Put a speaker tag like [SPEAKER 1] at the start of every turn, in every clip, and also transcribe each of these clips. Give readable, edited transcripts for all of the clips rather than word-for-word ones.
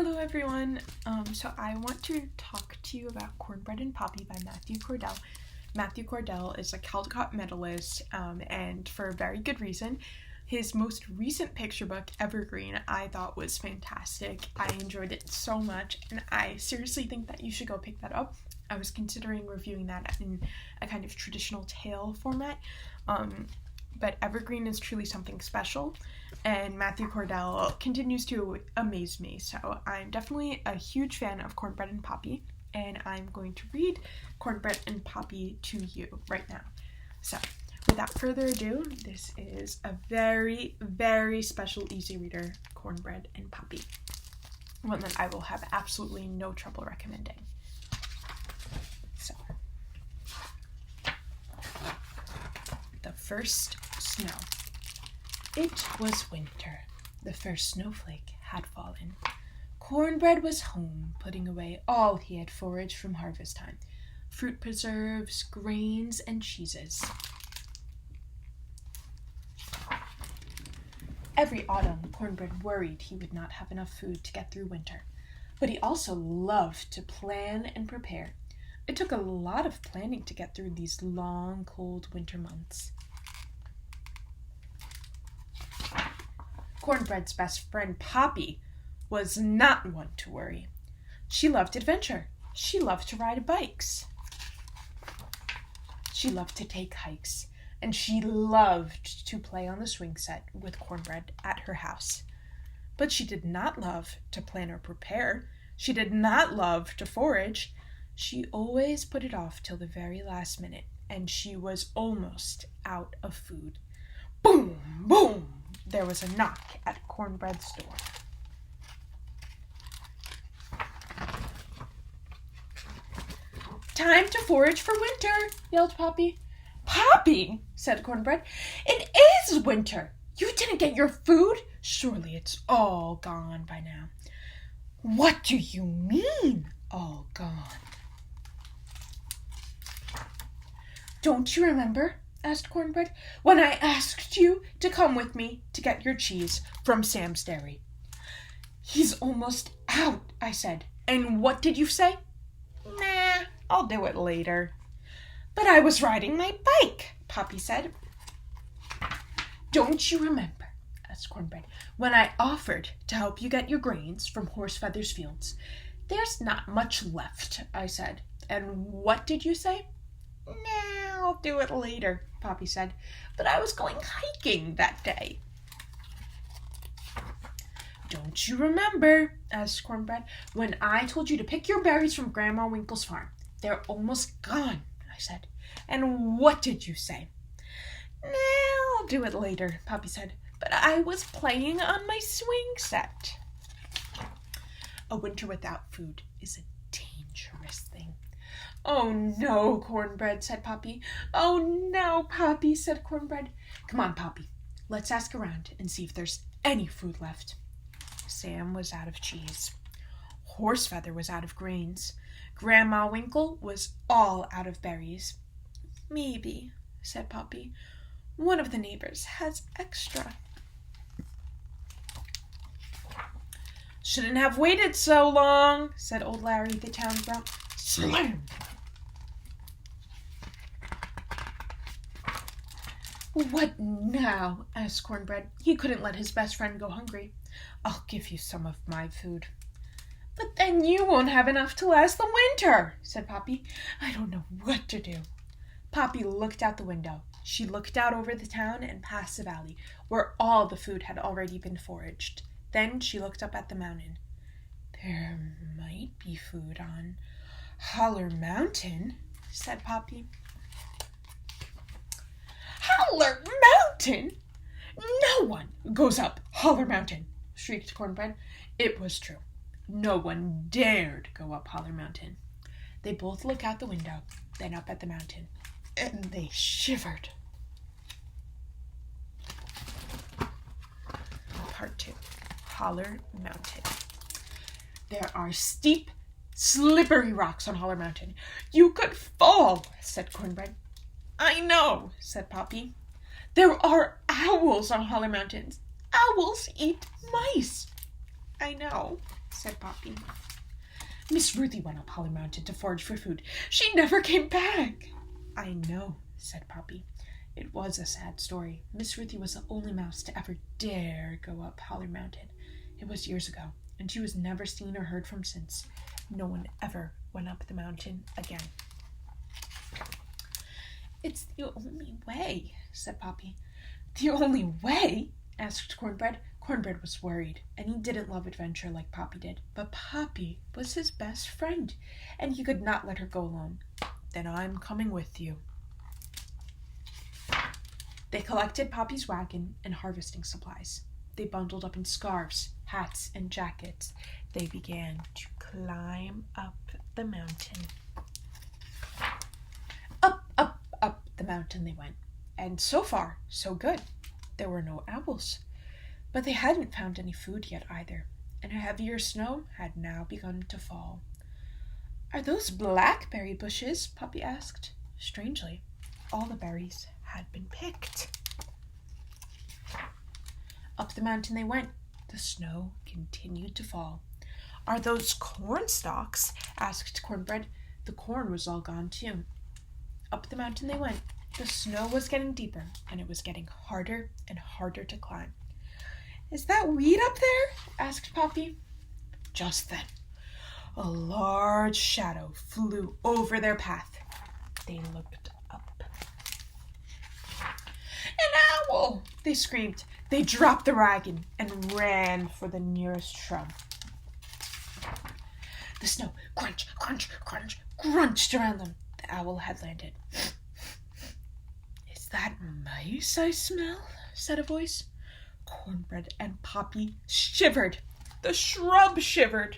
[SPEAKER 1] Hello everyone. So I want to talk to you about Cornbread and Poppy by Matthew Cordell. Matthew Cordell is a Caldecott medalist, and for a very good reason. His most recent picture book, Evergreen, I thought was fantastic. I enjoyed it so much, and I seriously think that you should go pick that up. I was considering reviewing that in a kind of traditional tale format, but Evergreen is truly something special, and Matthew Cordell continues to amaze me. So I'm definitely a huge fan of Cornbread and Poppy, and I'm going to read Cornbread and Poppy to you right now. So without further ado, this is a very, very special easy reader, Cornbread and Poppy, one that I will have absolutely no trouble recommending. So, the first snow. It was winter. The first snowflake had fallen. Cornbread was home, putting away all he had foraged from harvest time: fruit preserves, grains, and cheeses. Every autumn, Cornbread worried he would not have enough food to get through winter, but he also loved to plan and prepare. It took a lot of planning to get through these long, cold winter months. Cornbread's best friend, Poppy, was not one to worry. She loved adventure. She loved to ride bikes. She loved to take hikes, and she loved to play on the swing set with Cornbread at her house. But she did not love to plan or prepare. She did not love to forage. She always put it off till the very last minute, and she was almost out of food. Boom! Boom! There was a knock at Cornbread's door. "Time to forage for winter," yelled Poppy. "Poppy," said Cornbread, "it is winter. You didn't get your food? Surely it's all gone by now." "What do you mean, all gone?" "Don't you remember," asked Cornbread, "when I asked you to come with me to get your cheese from Sam's dairy?" "He's almost out," I said. "And what did you say?" "Nah, I'll do it later." "But I was riding my bike," Poppy said. "Don't you remember," asked Cornbread, "when I offered to help you get your grains from Horsefeather's fields?" "There's not much left," I said. "And what did you say?" "Nah, I'll do it later," Poppy said. "But I was going hiking that day." "Don't you remember," asked Cornbread, "when I told you to pick your berries from Grandma Winkle's farm? They're almost gone," I said. "And what did you say?" "Nah, I'll do it later," Poppy said. "But I was playing on my swing set." A winter without food is a dangerous thing. "Oh no, Cornbread," said Poppy. "Oh no, Poppy," said Cornbread. "Come on, Poppy. Let's ask around and see if there's any food left." Sam was out of cheese. Horsefeather was out of grains. Grandma Winkle was all out of berries. "Maybe," said Poppy, "one of the neighbors has extra." "Shouldn't have waited so long," said old Larry, the town grump. Slam! "What now?" asked Cornbread. He couldn't let his best friend go hungry. "I'll give you some of my food." "But then you won't have enough to last the winter," said Poppy. "I don't know what to do." Poppy looked out the window. She looked out over the town and past the valley, where all the food had already been foraged. Then she looked up at the mountain. "There might be food on Holler Mountain," said Poppy. "Holler Mountain? No one goes up Holler Mountain," shrieked Cornbread. It was true. No one dared go up Holler Mountain. They both looked out the window, then up at the mountain, and they shivered. Part 2. Holler Mountain. "There are steep, slippery rocks on Holler Mountain. You could fall," said Cornbread. "I know," said Poppy. "There are owls on Holler Mountains. Owls eat mice." "I know," said Poppy. Miss Ruthie went up Holly Mountain to forage for food. She never came back. I know, said Poppy. It was a sad story. Miss Ruthie was the only mouse to ever dare go up Holly Mountain. It was years ago, and she was never seen or heard from since. No one ever went up the mountain again. It's the only way, said Poppy. The only way? Asked Cornbread. Cornbread was worried, and he didn't love adventure like Poppy did. But Poppy was his best friend, and he could not let her go alone. Then I'm coming with you. They collected Poppy's wagon and harvesting supplies. They bundled up in scarves, hats, and jackets. They began to climb up the mountain. Up the mountain they went. And so far, so good. There were no owls. But they hadn't found any food yet either, and a heavier snow had now begun to fall. Are those blackberry bushes? Poppy asked. Strangely, all the berries had been picked. Up the mountain they went. The snow continued to fall. Are those corn stalks? Asked Cornbread. The corn was all gone too. Up the mountain they went. The snow was getting deeper, and it was getting harder and harder to climb. Is that wheat up there? Asked Poppy. Just then, a large shadow flew over their path. They looked up. An owl! They screamed. They dropped the wagon and ran for the nearest shrub. The snow crunch, crunch, crunch, crunched around them. The owl had landed. Is that mice I smell? Said a voice. Cornbread and Poppy shivered. The shrub shivered.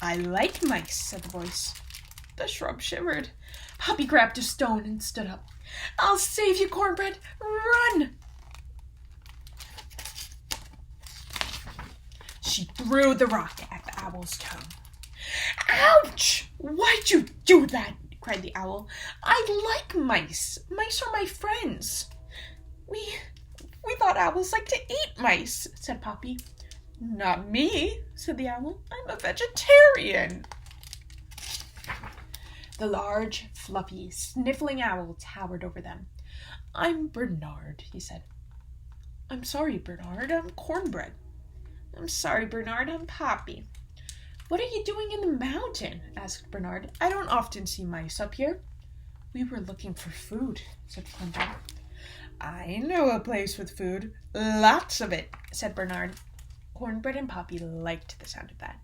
[SPEAKER 1] I like mice, said the voice. The shrub shivered. Poppy grabbed a stone and stood up. I'll save you, Cornbread. Run! She threw the rock at the owl's toe. Ouch! Why'd you do that? Cried the owl. I like mice. Mice are my friends. We thought owls like to eat mice, said Poppy. Not me, said the owl. I'm a vegetarian. The large, fluffy, sniffling owl towered over them. I'm Bernard, he said. I'm sorry, Bernard. I'm Cornbread. I'm sorry, Bernard. I'm Poppy. What are you doing in the mountain? Asked Bernard. I don't often see mice up here. We were looking for food, said Cornbread. I know a place with food. Lots of it, said Bernard. Cornbread and Poppy liked the sound of that.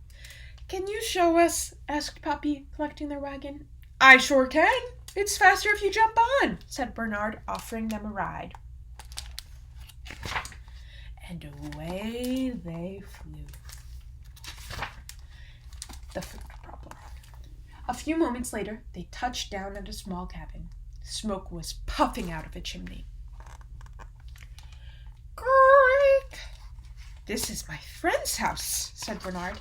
[SPEAKER 1] Can you show us? Asked Poppy, collecting their wagon. I sure can. It's faster if you jump on, said Bernard, offering them a ride. And away they flew. The food problem. A few moments later, they touched down at a small cabin. Smoke was puffing out of a chimney. Creak! This is my friend's house, said Bernard.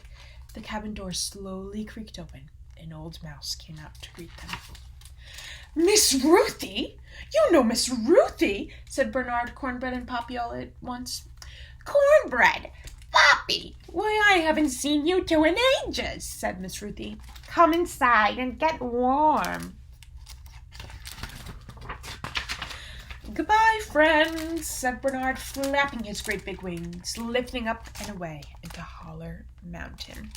[SPEAKER 1] The cabin door slowly creaked open. An old mouse came out to greet them. Miss Ruthie? You know Miss Ruthie, said Bernard, Cornbread, and Poppy all at once. Cornbread! Poppy! Why, I haven't seen you two in ages, said Miss Ruthie. Come inside and get warm. Goodbye, friends, said Bernard, flapping his great big wings, lifting up and away into Holler Mountain.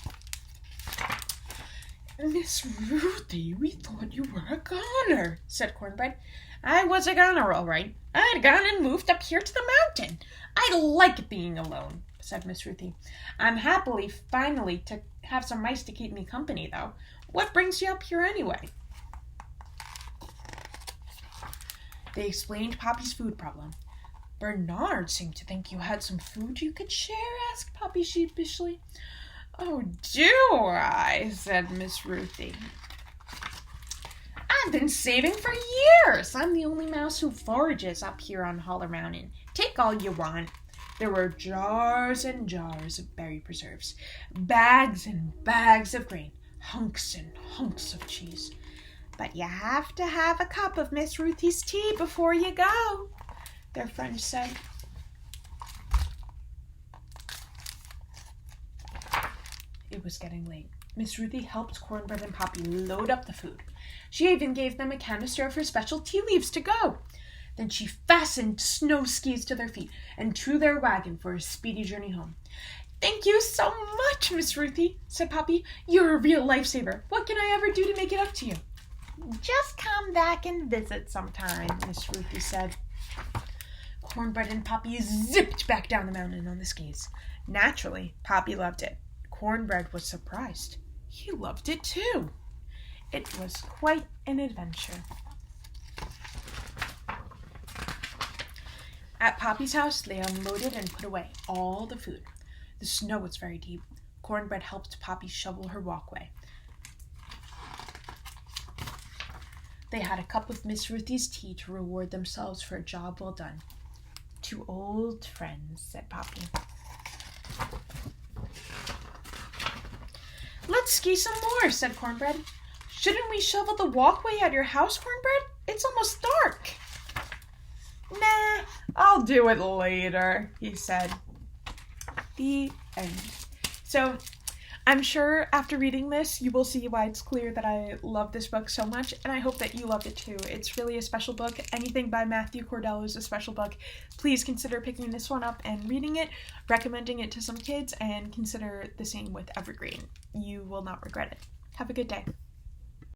[SPEAKER 1] Miss Ruthie, we thought you were a goner, said Cornbread. I was a goner, all right. I'd gone and moved up here to the mountain. I like being alone, said Miss Ruthie. I'm happily finally to have some mice to keep me company, though. What brings you up here anyway? They explained Poppy's food problem. Bernard seemed to think you had some food you could share, asked Poppy sheepishly. Oh, do I? Said Miss Ruthie. I've been saving for years. I'm the only mouse who forages up here on Holler Mountain. Take all you want. There were jars and jars of berry preserves, bags and bags of grain, hunks and hunks of cheese. But you have to have a cup of Miss Ruthie's tea before you go. their friend said. It was getting late. Miss Ruthie helped Cornbread and Poppy load up the food. She even gave them a canister of her special tea leaves to go. Then she fastened snow skis to their feet and drew their wagon for a speedy journey home. "Thank you so much, Miss Ruthie," said Poppy. "You're a real lifesaver. What can I ever do to make it up to you?" "Just come back and visit sometime," Miss Ruthie said. Cornbread and Poppy zipped back down the mountain on the skis. Naturally, Poppy loved it. Cornbread was surprised. He loved it too. It was quite an adventure. At Poppy's house, they unloaded and put away all the food. The snow was very deep. Cornbread helped Poppy shovel her walkway. They had a cup of Miss Ruthie's tea to reward themselves for a job well done. "Two old friends," said Poppy. "Let's ski some more," said Cornbread. "Shouldn't we shovel the walkway at your house, Cornbread? It's almost dark." "Nah, I'll do it later," he said. The end. So, I'm sure after reading this, you will see why it's clear that I love this book so much, and I hope that you loved it too. It's really a special book. Anything by Matthew Cordell is a special book. Please consider picking this one up and reading it, recommending it to some kids, and consider the same with Evergreen. You will not regret it. Have a good day.